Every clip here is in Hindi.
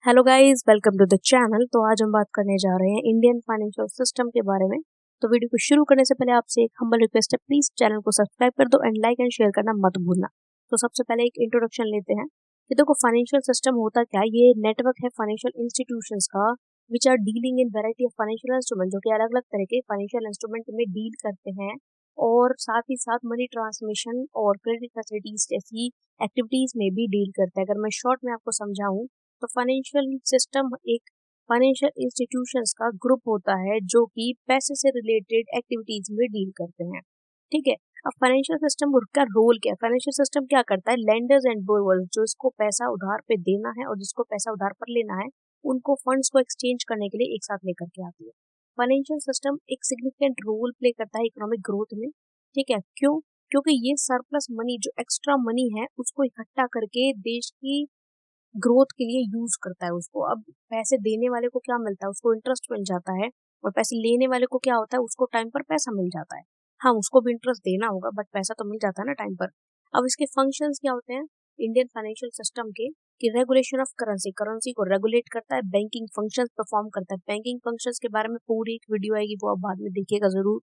Hello guys, welcome to the channel. तो आज हम बात करने जा रहे हैं इंडियन फाइनेंशियल सिस्टम के बारे में। तो वीडियो को शुरू करने से पहले आपसे एक हम्बल रिक्वेस्ट है, प्लीज चैनल को सब्सक्राइब कर दो एंड लाइक एंड शेयर करना मत भूलना। तो सबसे पहले एक इंट्रोडक्शन लेते हैं कि देखो फाइनेंशियल सिस्टम होता क्या है। ये नेटवर्क है फाइनेंशियल इंस्टीट्यूशंस का which are dealing in variety of financial instrument, जो कि अलग अलग तरह के फाइनेंशियल इंस्ट्रूमेंट में डील करते हैं और साथ ही साथ मनी ट्रांसमिशन और क्रेडिट फैसिलिटीज जैसी एक्टिविटीज में भी डील करते हैं। अगर मैं शॉर्ट में आपको समझाऊं तो फाइनेंशियल सिस्टम एक फाइनेंशियल इंस्टीट्यूशंस का ग्रुप होता है जो कि पैसे से रिलेटेड एक्टिविटीज में डील करते हैं। ठीक है। अब फाइनेंशियल सिस्टम का रोल क्या है? फाइनेंशियल सिस्टम क्या करता है? लेंडर्स एंड बोरोवर्स, जो इसको पैसा उधार पे देना है और जिसको पैसा उधार पर लेना है, उनको फंड्स को एक्सचेंज करने के लिए एक साथ लेकर के आती है। फाइनेंशियल सिस्टम एक सिग्निफिकेंट रोल प्ले करता है इकोनॉमिक ग्रोथ में। ठीक है, क्यों? क्योंकि ये सरप्लस मनी, जो एक्स्ट्रा मनी है, उसको इकट्ठा करके देश की ग्रोथ के लिए यूज करता है उसको। अब पैसे देने वाले को क्या मिलता है? उसको इंटरेस्ट मिल जाता है। और पैसे लेने वाले को क्या होता है? उसको टाइम पर पैसा मिल जाता है। हाँ, उसको भी इंटरेस्ट देना होगा बट पैसा तो मिल जाता है ना टाइम पर। अब इसके फंक्शंस क्या होते हैं इंडियन फाइनेंशियल सिस्टम के? कि रेगुलेशन ऑफ करेंसी, करेंसी को रेगुलेट करता है, बैंकिंग फंक्शंस परफॉर्म करता है। बैंकिंग फंक्शंस के बारे में पूरी एक वीडियो आएगी, वो आप बाद में देखिएगा जरूर।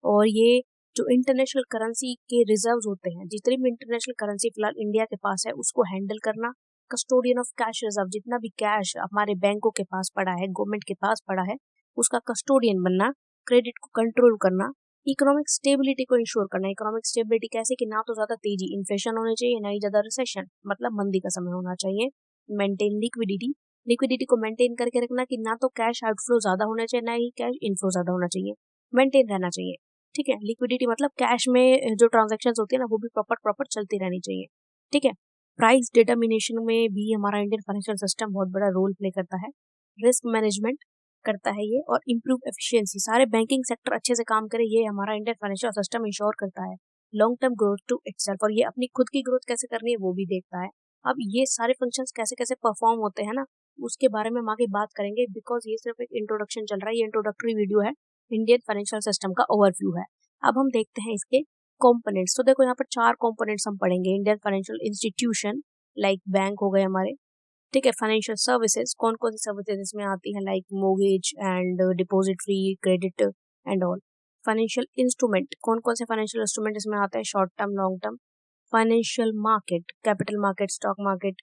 और ये जो इंटरनेशनल करेंसी के रिजर्व्स होते हैं, जितनी भी इंटरनेशनल करेंसी फिलहाल इंडिया के पास है, उसको हैंडल करना। कस्टोडियन ऑफ कैश रिजर्व, जितना भी कैश हमारे बैंकों के पास पड़ा है, गवर्नमेंट के पास पड़ा है, उसका कस्टोडियन बनना। क्रेडिट को कंट्रोल करना। इकोनॉमिक स्टेबिलिटी को इंश्योर करना। इकोनॉमिक स्टेबिलिटी कैसे? कि ना तो ज्यादा तेजी इन्फ्लेशन होनी चाहिए, ना ही ज्यादा रिसेशन मतलब मंदी का समय होना चाहिए। मेंटेन लिक्विडिटी, लिक्विडिटी को मेंटेन करके रखना कि ना तो कैश आउटफ्लो ज्यादा होना चाहिए, ना ही कैश इनफ्लो ज्यादा होना चाहिए, मेंटेन रहना चाहिए। ठीक है। लिक्विडिटी मतलब कैश में जो ट्रांजेक्शन होती है ना, वो भी प्रॉपर प्रॉपर चलती रहनी चाहिए। ठीक है। प्राइस डिटर्मिनेशन में भी हमारा इंडियन फाइनेंशियल सिस्टम बहुत बड़ा रोल प्ले करता है। रिस्क मैनेजमेंट करता है ये, और इम्प्रूव एफिशिएंसी, सारे बैंकिंग सेक्टर अच्छे से काम करे, ये हमारा इंडियन फाइनेंशियल सिस्टम इंश्योर करता है। Long term growth to itself, और ये अपनी खुद की ग्रोथ कैसे करनी है वो भी देखता है। अब ये सारे फंक्शंस कैसे कैसे परफॉर्म होते हैं ना, उसके बारे में हम आगे बात करेंगे, बिकॉज ये सिर्फ एक इंट्रोडक्शन चल रहा है, ये इंट्रोडक्टरी वीडियो है, इंडियन फाइनेंशियल सिस्टम का ओवरव्यू है। अब हम देखते हैं इसके कंपोनेंट्स। तो देखो यहाँ पर 4 कंपोनेंट्स हम पढ़ेंगे। Indian financial institution, like bank हो गए हमारे। ठीक है। फाइनेंशियल सर्विसेज, कौन कौन सी सर्विसेज इसमें आती है? Like mortgage and depository, credit and all. Financial instrument, कौन कौन से फाइनेंशियल इंस्ट्रूमेंट इसमें आते हैं? Short term, long term. Financial market, capital market, stock market.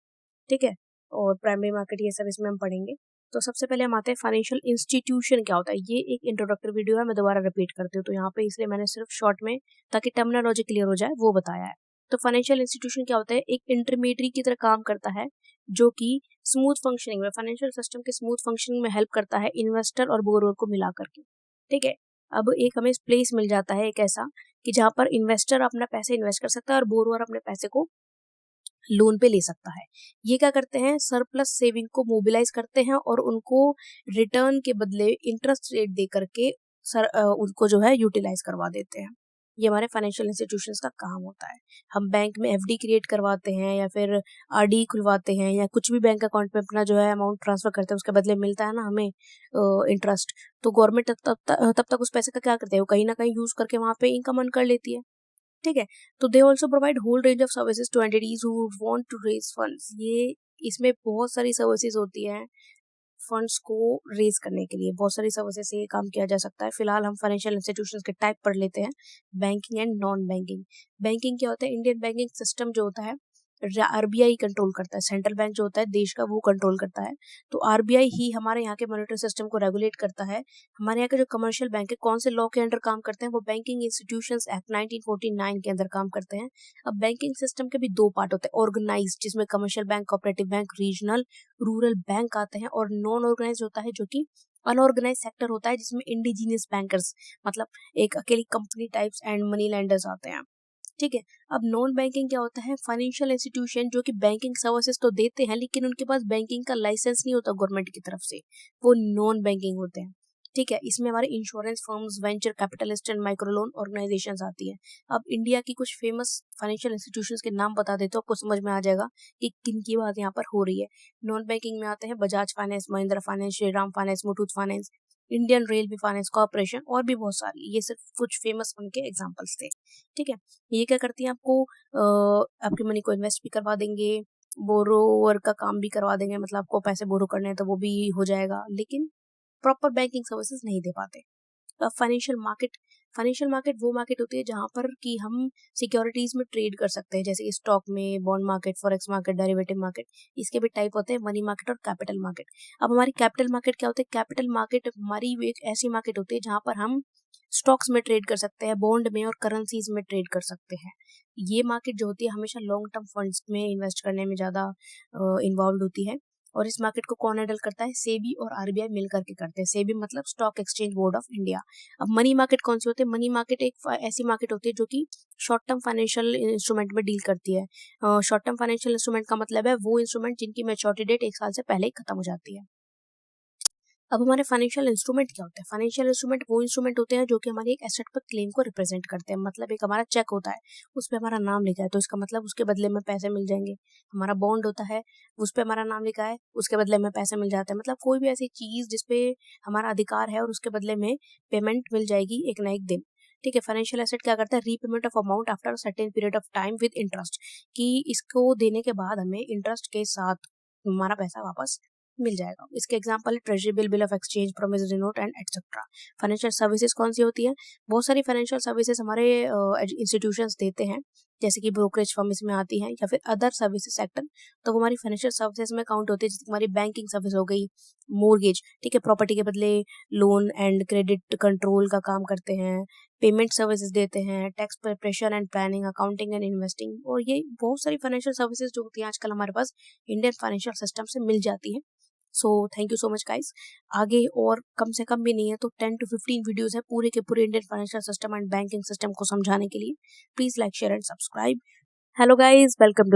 ठीक है। और प्राइमरी मार्केट, ये सब इसमें हम पढ़ेंगे। तो सबसे पहले हम आते हैं फाइनेंशियल इंस्टीट्यूशन क्या होता है। ये एक इंट्रोडक्टरी वीडियो है, मैं दोबारा रिपीट करती हूँ तो यहाँ पे, इसलिए मैंने सिर्फ शॉर्ट में, ताकि टर्मिनोलॉजी क्लियर हो जाए, वो बताया है। तो फाइनेंशियल इंस्टीट्यूशन क्या होता है? एक इंटरमीडिएट की तरह काम करता है, जो कि स्मूथ फंक्शनिंग में, फाइनेंशियल सिस्टम के स्मूथ फंक्शनिंग में हेल्प करता है इन्वेस्टर और बोरोवर को मिला करके। ठीक है। अब एक हमें प्लेस मिल जाता है एक ऐसा, कि जहां पर इन्वेस्टर अपना पैसे इन्वेस्ट कर सकता है और बोरोवर अपने पैसे को लोन पे ले सकता है। ये क्या करते हैं? सरप्लस सेविंग को मोबिलाइज करते हैं और उनको रिटर्न के बदले इंटरेस्ट रेट दे करके उनको जो है यूटिलाइज करवा देते हैं। ये हमारे फाइनेंशियल इंस्टीट्यूशंस का काम होता है। हम बैंक में एफडी क्रिएट करवाते हैं या फिर आरडी खुलवाते हैं, या कुछ भी बैंक अकाउंट में अपना जो है अमाउंट ट्रांसफर करते हैं, उसके बदले मिलता है ना हमें इंटरेस्ट। तो गवर्नमेंट तब तक उस पैसे का क्या करते हैं? वो कहीं ना कहीं यूज करके वहां पे इनकम अर्न कर लेती है। ठीक है। तो they also provide whole range of services to entities who want to raise funds. ये इसमें बहुत सारी सर्विसेज होती हैं फंड्स को रेज करने के लिए, बहुत सारी सर्विसेज से ये काम किया जा सकता है। फिलहाल हम फाइनेंशियल इंस्टीट्यूशंस के टाइप पढ़ लेते हैं, banking and non banking. Banking क्या होता है? इंडियन बैंकिंग सिस्टम जो होता है, आरबीआई कंट्रोल करता है। सेंट्रल बैंक जो होता है देश का, वो कंट्रोल करता है। तो आरबीआई ही हमारे यहाँ के मॉनेटरी सिस्टम को रेगुलेट करता है। हमारे यहाँ के जो कमर्शियल बैंक है, कौन से लॉ के अंडर काम करते हैं? वो बैंकिंग इंस्टीट्यूशंस एक्ट 1949 के अंदर काम करते हैं। अब बैंकिंग सिस्टम के भी 2 पार्ट होते हैं। ऑर्गेनाइज, जिसमें commercial bank, cooperative bank, regional, rural bank आते हैं। और नॉन ऑर्गेनाइज होता है, जो कि अनऑर्गेनाइज सेक्टर होता है, जिसमें इंडिजीनियस बैंकर्स, मतलब एक अकेली company types and money lenders आते हैं। ठीक है। अब नॉन बैंकिंग क्या होता है? फाइनेंशियल इंस्टीट्यूशन जो कि बैंकिंग सर्विसेज तो देते हैं, लेकिन उनके पास बैंकिंग का लाइसेंस नहीं होता गवर्नमेंट की तरफ से, वो नॉन बैंकिंग होते हैं। ठीक है। इसमें हमारे insurance firms, venture capitalist and micro loan organisations आती है। अब इंडिया की कुछ फेमस फाइनेंशियल इंस्टीट्यूशंस के नाम बता देते हो, आपको समझ में आ जाएगा कि किन की बात यहाँ पर हो रही है। नॉन बैंकिंग में आते हैं Bajaj finance, Mahindra finance, Shriram finance, Muthoot finance, Indian railway finance corporation, और भी बहुत सारी। ये सिर्फ कुछ फेमस उनके एग्जाम्पल्स थे। ठीक है। ये क्या करती हैं? आपको आपके मनी को इन्वेस्ट भी करवा देंगे, बोरोवर का काम भी करवा देंगे, मतलब आपको पैसे बोरो करने हैं तो वो भी हो जाएगा, लेकिन प्रॉपर बैंकिंग सर्विसेज नहीं दे पाते। फाइनेंशियल मार्केट वो मार्केट होती है जहाँ पर कि हम सिक्योरिटीज में ट्रेड कर सकते हैं, जैसे कि स्टॉक में, bond market, forex market, derivative market. इसके भी टाइप होते हैं, मनी मार्केट और कैपिटल मार्केट। अब हमारी कैपिटल मार्केट क्या होती है? कैपिटल मार्केट हमारी एक ऐसी मार्केट होती है जहाँ पर हम स्टॉक्स में ट्रेड कर सकते हैं, बॉन्ड में और करेंसीज में ट्रेड कर सकते हैं। ये मार्केट जो होती है हमेशा लॉन्ग टर्म फंड्स में इन्वेस्ट करने में ज़्यादा इन्वॉल्व होती है। और इस मार्केट को कौन हैंडल करता है? सेबी और आरबीआई मिल करके करते हैं। सेबी मतलब stock exchange board of India. अब मनी मार्केट कौन सी होती है? मनी मार्केट एक ऐसी मार्केट होती है जो कि शॉर्ट टर्म फाइनेंशियल इंस्ट्रूमेंट में डील करती है। शॉर्ट टर्म फाइनेंशियल इंस्ट्रूमेंट का मतलब है वो इंस्ट्रूमेंट जिनकी मैच्योरिटी डेट 1 साल से पहले ही खत्म हो जाती है। अब हमारे फाइनेंशियल इंस्ट्रूमेंट क्या होते हैं? फाइनेंशियल इंस्ट्रूमेंट वो इंस्ट्रूमेंट होते हैं जो कि हमारी एक एसेट पर क्लेम को रिप्रेजेंट करते हैं। मतलब एक हमारा चेक होता है, उस पे हमारा नाम लिखा है तो इसका मतलब उसके बदले में पैसे मिल जाएंगे। हमारा बॉन्ड होता है, उस पे हमारा नाम लिखा है, उसके बदले में पैसे मिल जाते हैं। मतलब कोई भी ऐसी चीज जिसपे हमारा अधिकार है और उसके बदले में पेमेंट मिल जाएगी एक ना एक दिन। ठीक है। फाइनेंशियल एसेट क्या करता है? Repayment of amount after certain period of time with interest, कि इसको देने के बाद हमें इंटरेस्ट के साथ हमारा पैसा वापस मिल जाएगा। इसके एग्जांपल है treasury bill, bill of exchange, promissory note and etcetera. Financial services कौन सी होती है? बहुत सारी फाइनेंशियल सर्विसेज हमारे इंस्टीट्यूशंस देते हैं, जैसे कि ब्रोकरेज फर्म इसमें आती है, या फिर अदर सर्विसेज सेक्टर, तो वो हमारी फाइनेंशियल सर्विसेज में काउंट होती है। जैसे हमारी बैंकिंग सर्विस हो गई, मोर्गेज, ठीक है, प्रॉपर्टी के बदले लोन एंड क्रेडिट कंट्रोल का काम करते हैं, पेमेंट सर्विसेज देते हैं, tax preparation and planning, accounting and investing. और ये बहुत सारी फाइनेंशियल सर्विसेज जो होती है आजकल हमारे पास इंडियन फाइनेंशियल सिस्टम से मिल जाती है। So thank you so much guys. आगे और कम से कम भी नहीं है तो 10 to 15 वीडियोस है पूरे के पूरे Indian financial system and banking system को समझाने के लिए। Please like, share and subscribe. Hello guys, welcome to